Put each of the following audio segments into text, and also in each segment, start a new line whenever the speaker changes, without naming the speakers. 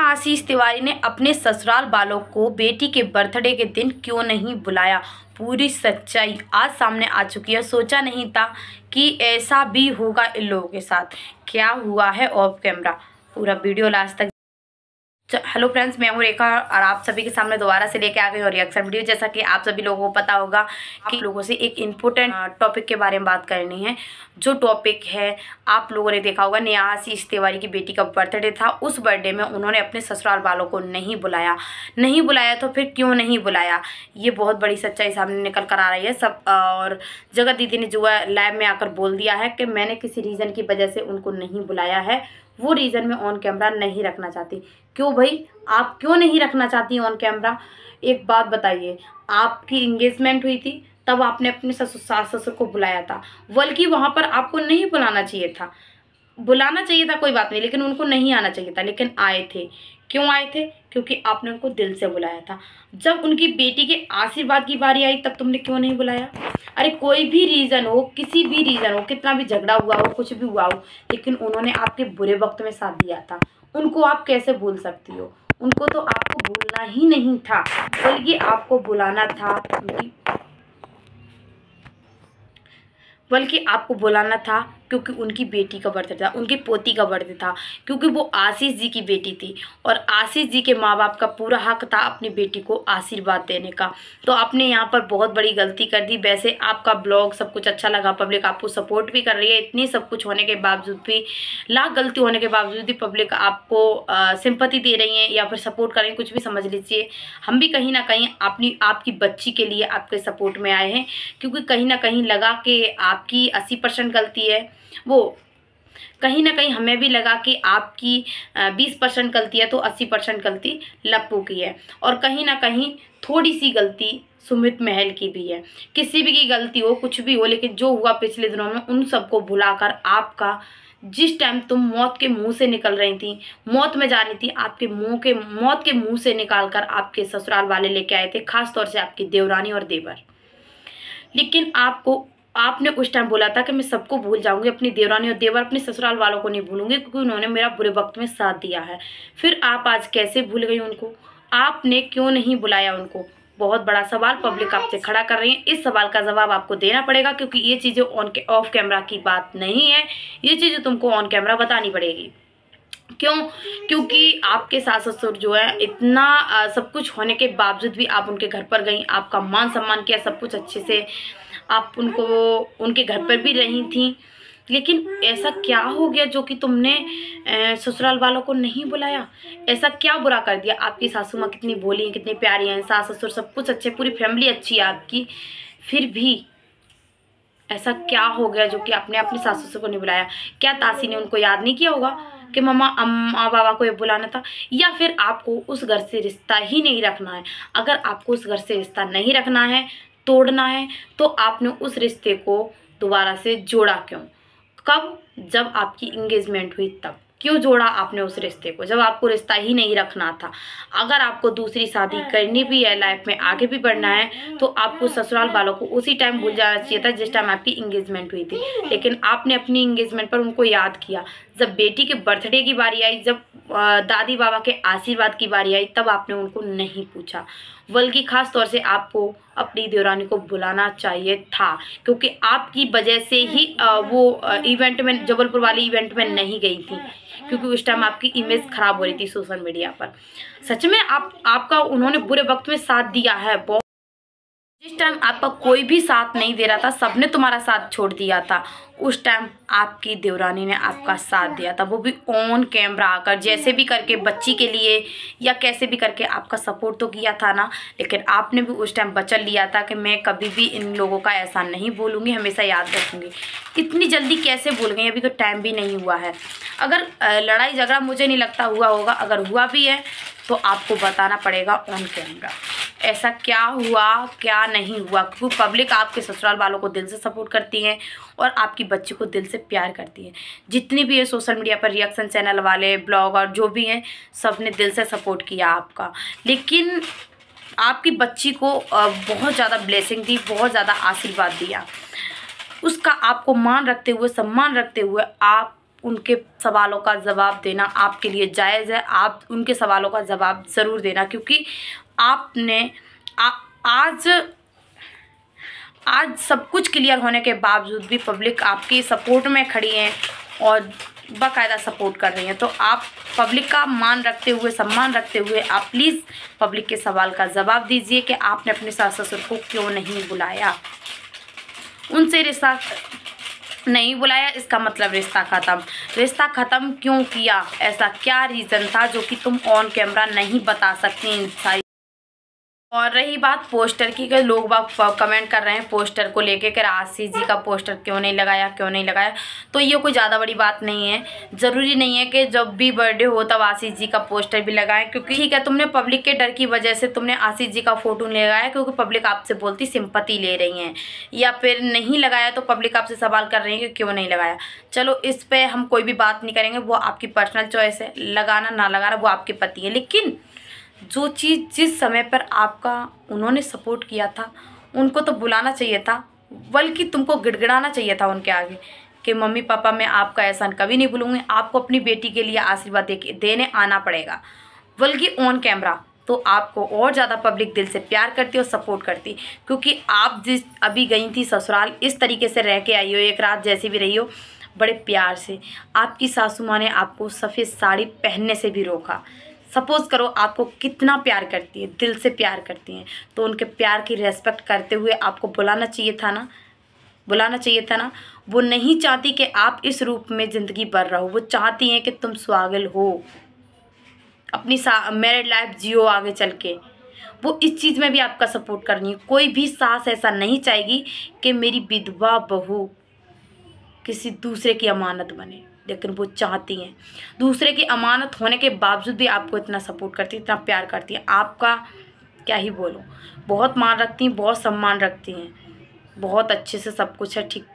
आशीष तिवारी ने अपने ससुराल वालों को बेटी के बर्थडे के दिन क्यों नहीं बुलाया। पूरी सच्चाई आज सामने आ चुकी है। सोचा नहीं था कि ऐसा भी होगा इन लोगों के साथ। क्या हुआ है ऑफ कैमरा, पूरा वीडियो लास्ट तक। हेलो फ्रेंड्स, मैं हूँ रेखा और आप सभी के सामने दोबारा से लेके आ गई और रिएक्शन वीडियो। जैसा कि आप सभी लोगों को पता होगा कि लोगों से एक इम्पोर्टेंट टॉपिक के बारे में बात करनी है। जो टॉपिक है, आप लोगों ने देखा होगा, नेहा आशीष तिवारी की बेटी का बर्थडे था। उस बर्थडे में उन्होंने अपने ससुराल वालों को नहीं बुलाया। तो फिर क्यों नहीं बुलाया, ये बहुत बड़ी सच्चाई सामने निकल कर आ रही है सब। और जगत दीदी ने जो है लाइव में आकर बोल दिया है कि मैंने किसी रीज़न की वजह से उनको नहीं बुलाया है। वो रीज़न मैं ऑन कैमरा नहीं रखना चाहती। क्यों भाई, आप क्यों नहीं रखना चाहती ऑन कैमरा? एक बात बताइए, आपकी इंगेजमेंट हुई थी तब आपने अपने सास ससुर को बुलाया था, बल्कि वहाँ पर आपको नहीं बुलाना चाहिए था। बुलाना चाहिए था कोई बात नहीं, लेकिन उनको नहीं आना चाहिए था, लेकिन आए थे। क्यों आए थे? क्योंकि आपने उनको दिल से बुलाया था। जब उनकी बेटी के आशीर्वाद की बारी आई तब तुमने क्यों नहीं बुलाया? अरे कोई भी रीज़न हो, किसी भी रीज़न हो, कितना भी झगड़ा हुआ हो, कुछ भी हुआ हो, लेकिन उन्होंने आपके बुरे वक्त में साथ दिया था। उनको आप कैसे भूल सकती हो? उनको तो आपको भूलना ही नहीं था, बल्कि आपको बुलाना था क्योंकि उनकी बेटी का बर्थडे था, उनकी पोती का बर्थडे था, क्योंकि वो आशीष जी की बेटी थी और आशीष जी के माँ बाप का पूरा हक था अपनी बेटी को आशीर्वाद देने का। तो आपने यहाँ पर बहुत बड़ी गलती कर दी। वैसे आपका ब्लॉग सब कुछ अच्छा लगा, पब्लिक आपको सपोर्ट भी कर रही है। इतनी सब कुछ होने के बावजूद भी, लाख गलती होने के बावजूद भी पब्लिक आपको सिंपैथी दे रही है या फिर सपोर्ट कर रही है, कुछ भी समझ लीजिए। हम भी कहीं ना कहीं आपकी बच्ची के लिए आपके सपोर्ट में आए हैं, क्योंकि कहीं ना कहीं लगा कि आपकी 80% गलती है, वो कहीं ना कहीं हमें भी लगा कि आपकी 20% गलती है, तो 80% गलती लप्पू की है। और कहीं ना कहीं थोड़ी सी गलती सुमित महल की भी है। किसी भी की गलती हो, कुछ भी हो, लेकिन जो हुआ पिछले दिनों में उन सबको भुलाकर आपका, जिस टाइम तुम मौत के मुंह से निकल रही थी, मौत में जा रही थी, आपके मौत के मुंह से निकाल कर आपके ससुराल वाले लेके आए थे, खास तौर से आपकी देवरानी और देवर। लेकिन आपने उस टाइम बोला था कि मैं सबको भूल जाऊंगी, अपनी देवरानी और देवर, अपने ससुराल वालों को नहीं भूलूंगी, क्योंकि उन्होंने मेरा बुरे वक्त में साथ दिया है। फिर आप आज कैसे भूल गई उनको? आपने क्यों नहीं बुलाया उनको? बहुत बड़ा सवाल पब्लिक आपसे खड़ा कर रही है। इस सवाल का जवाब आपको देना पड़ेगा, क्योंकि ये चीज़ें ऑफ कैमरा की बात नहीं है, ये चीज़ें तुमको ऑन कैमरा बतानी पड़ेगी। क्यों? क्योंकि आपके सास ससुर जो है, इतना सब कुछ होने के बावजूद भी आप उनके घर पर गई, आपका मान सम्मान किया, सब कुछ अच्छे से आप उनके घर पर भी रही थी। लेकिन ऐसा क्या हो गया जो कि तुमने ससुराल वालों को नहीं बुलाया? ऐसा क्या बुरा कर दिया? आपकी सासू माँ कितनी भोली हैं, कितनी प्यारी हैं, सास ससुर सब कुछ अच्छे, पूरी फैमिली अच्छी है आपकी, फिर भी ऐसा क्या हो गया जो कि आपने अपनी सास ससुर को नहीं बुलाया? क्या तासी ने उनको याद नहीं किया होगा कि मम्मा अम्मा बाबा को ये बुलाना था? या फिर आपको उस घर से रिश्ता ही नहीं रखना है? अगर आपको उस घर से रिश्ता नहीं रखना है, तोड़ना है, तो आपने उस रिश्ते को दोबारा से जोड़ा क्यों? कब? जब आपकी इंगेजमेंट हुई तब। क्यों जोड़ा आपने उस रिश्ते को, जब आपको रिश्ता ही नहीं रखना था? अगर आपको दूसरी शादी करनी भी है, लाइफ में आगे भी बढ़ना है, तो आपको ससुराल वालों को उसी टाइम भूल जाना चाहिए था जिस टाइम आपकी इंगेजमेंट हुई थी। लेकिन आपने अपनी इंगेजमेंट पर उनको याद किया। जब बेटी के बर्थडे की बारी आई, जब दादी बाबा के आशीर्वाद की बारी आई, तब आपने उनको नहीं पूछा, बल्कि खास तौर से आपको अपनी देवरानी को बुलाना चाहिए था, क्योंकि आपकी वजह से ही वो इवेंट में, जबलपुर वाली इवेंट में नहीं गई थी, क्योंकि उस टाइम आपकी इमेज खराब हो रही थी सोशल मीडिया पर। सच में आपका उन्होंने बुरे वक्त में साथ दिया है। जिस टाइम आपका कोई भी साथ नहीं दे रहा था, सबने तुम्हारा साथ छोड़ दिया था, उस टाइम आपकी देवरानी ने आपका साथ दिया था, वो भी ऑन कैमरा आकर, जैसे भी करके बच्ची के लिए या कैसे भी करके आपका सपोर्ट तो किया था ना। लेकिन आपने भी उस टाइम वचन लिया था कि मैं कभी भी इन लोगों का ऐसा नहीं भूलूंगी, हमेशा याद रखूंगी। इतनी जल्दी कैसे भूल गई? अभी तो टाइम भी नहीं हुआ है। अगर लड़ाई झगड़ा मुझे नहीं लगता हुआ होगा, अगर हुआ भी है तो आपको बताना पड़ेगा ऑन कैमरा ऐसा क्या हुआ क्या नहीं हुआ, क्योंकि पब्लिक आपके ससुराल वालों को दिल से सपोर्ट करती है और आपकी बच्ची को दिल से प्यार करती है। जितनी भी है सोशल मीडिया पर रिएक्शन चैनल वाले, ब्लॉगर जो भी हैं, सब ने दिल से सपोर्ट किया आपका। लेकिन आपकी बच्ची को बहुत ज़्यादा ब्लेसिंग दी, बहुत ज़्यादा आशीर्वाद दिया, उसका आपको मान रखते हुए, सम्मान रखते हुए आप उनके सवालों का जवाब देना आपके लिए जायज़ है। आप उनके सवालों का जवाब ज़रूर देना, क्योंकि आपने आज सब कुछ क्लियर होने के बावजूद भी पब्लिक आपकी सपोर्ट में खड़ी है और बाकायदा सपोर्ट कर रही हैं। तो आप पब्लिक का मान रखते हुए, सम्मान रखते हुए आप प्लीज़ पब्लिक के सवाल का जवाब दीजिए कि आपने अपने सास ससुर को क्यों नहीं बुलाया, उनसे रिश्ता नहीं बुलाया, इसका मतलब रिश्ता ख़त्म क्यों किया, ऐसा क्या रीज़न था जो कि तुम ऑन कैमरा नहीं बता सकती इन सारी। और रही बात पोस्टर की, कि लोग बाग कमेंट कर रहे हैं पोस्टर को लेके कि आशीष जी का पोस्टर क्यों नहीं लगाया, तो ये कोई ज़्यादा बड़ी बात नहीं है। ज़रूरी नहीं है कि जब भी बर्थडे हो तब आशीष जी का पोस्टर भी लगाएं, क्योंकि ठीक है तुमने पब्लिक के डर की वजह से तुमने आशीष जी का फ़ोटो नहीं लगाया, क्योंकि पब्लिक आपसे बोलती सिंपैथी ले रही हैं, या फिर नहीं लगाया तो पब्लिक आपसे सवाल कर रही है कि क्यों नहीं लगाया। चलो इस पर हम कोई भी बात नहीं करेंगे, वो आपकी पर्सनल चॉइस है, लगाना ना लगाना वो आपके पति है। लेकिन जो चीज़ जिस समय पर आपका उन्होंने सपोर्ट किया था, उनको तो बुलाना चाहिए था, बल्कि तुमको गिड़गिड़ाना चाहिए था उनके आगे कि मम्मी पापा मैं आपका एहसान कभी नहीं भूलूंगी, आपको अपनी बेटी के लिए आशीर्वाद देने आना पड़ेगा, बल्कि ऑन कैमरा। तो आपको और ज़्यादा पब्लिक दिल से प्यार करती और सपोर्ट करती, क्योंकि आप जिस अभी गई थी ससुराल, इस तरीके से रह के आई हो, एक रात जैसी भी रही हो, बड़े प्यार से। आपकी सासू माँ ने आपको सफ़ेद साड़ी पहनने से भी रोका। सपोज़ करो आपको कितना प्यार करती है, दिल से प्यार करती हैं, तो उनके प्यार की रेस्पेक्ट करते हुए आपको बुलाना चाहिए था ना। वो नहीं चाहती कि आप इस रूप में ज़िंदगी भर रहो, वो चाहती हैं कि तुम स्वागल हो, अपनी मैरिड लाइफ जियो आगे चल के। वो इस चीज़ में भी आपका सपोर्ट करनी है। कोई भी सास ऐसा नहीं चाहेगी कि मेरी विधवा बहू किसी दूसरे की अमानत बने, लेकिन वो चाहती हैं दूसरे की अमानत होने के बावजूद भी आपको इतना सपोर्ट करती हैं, इतना प्यार करती हैं। आपका क्या ही बोलो, बहुत मान रखती हैं, बहुत सम्मान रखती हैं, बहुत अच्छे से सब कुछ है, ठीक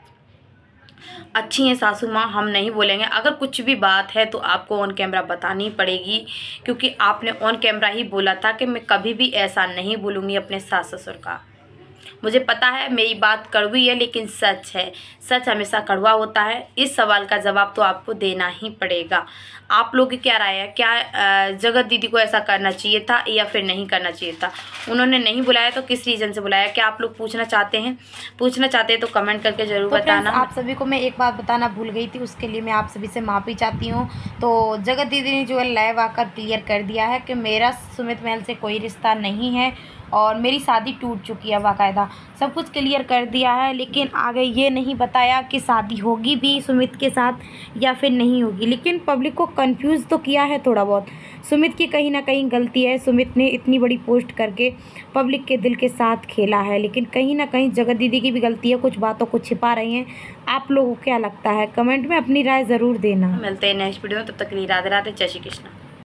अच्छी हैं सासू माँ, हम नहीं बोलेंगे। अगर कुछ भी बात है तो आपको ऑन कैमरा बतानी पड़ेगी, क्योंकि आपने ऑन कैमरा ही बोला था कि मैं कभी भी ऐसा नहीं बोलूँगी अपने सास ससुर का। मुझे पता है मेरी बात कड़वी है, लेकिन सच है, सच हमेशा कड़वा होता है। इस सवाल का जवाब तो आपको देना ही पड़ेगा। आप लोगों की क्या राय है, क्या जगत दीदी को ऐसा करना चाहिए था या फिर नहीं करना चाहिए था? उन्होंने नहीं बुलाया तो किस रीज़न से बुलाया? क्या आप लोग पूछना चाहते हैं तो कमेंट करके ज़रूर बताना।
आप सभी को मैं एक बात बताना भूल गई थी, उसके लिए मैं आप सभी से माफ़ी चाहती हूँ। तो जगत दीदी ने जो है लाइव आकर क्लियर कर दिया है कि मेरा सुमित महल से कोई रिश्ता नहीं है और मेरी शादी टूट चुकी है, बाकायदा सब कुछ क्लियर कर दिया है। लेकिन आगे ये नहीं बताया कि शादी होगी भी सुमित के साथ या फिर नहीं होगी। लेकिन पब्लिक को कंफ्यूज तो किया है थोड़ा बहुत। सुमित की कहीं ना कहीं गलती है, सुमित ने इतनी बड़ी पोस्ट करके पब्लिक के दिल के साथ खेला है, लेकिन कहीं ना कहीं जगत दीदी की भी गलती है, कुछ बातों को छिपा रही हैं। आप लोगों को क्या लगता है, कमेंट में अपनी राय ज़रूर देना।
मिलते हैं नेक्स्ट वीडियो में, तब तक के लिए राधे राधे, जय श्री कृष्ण।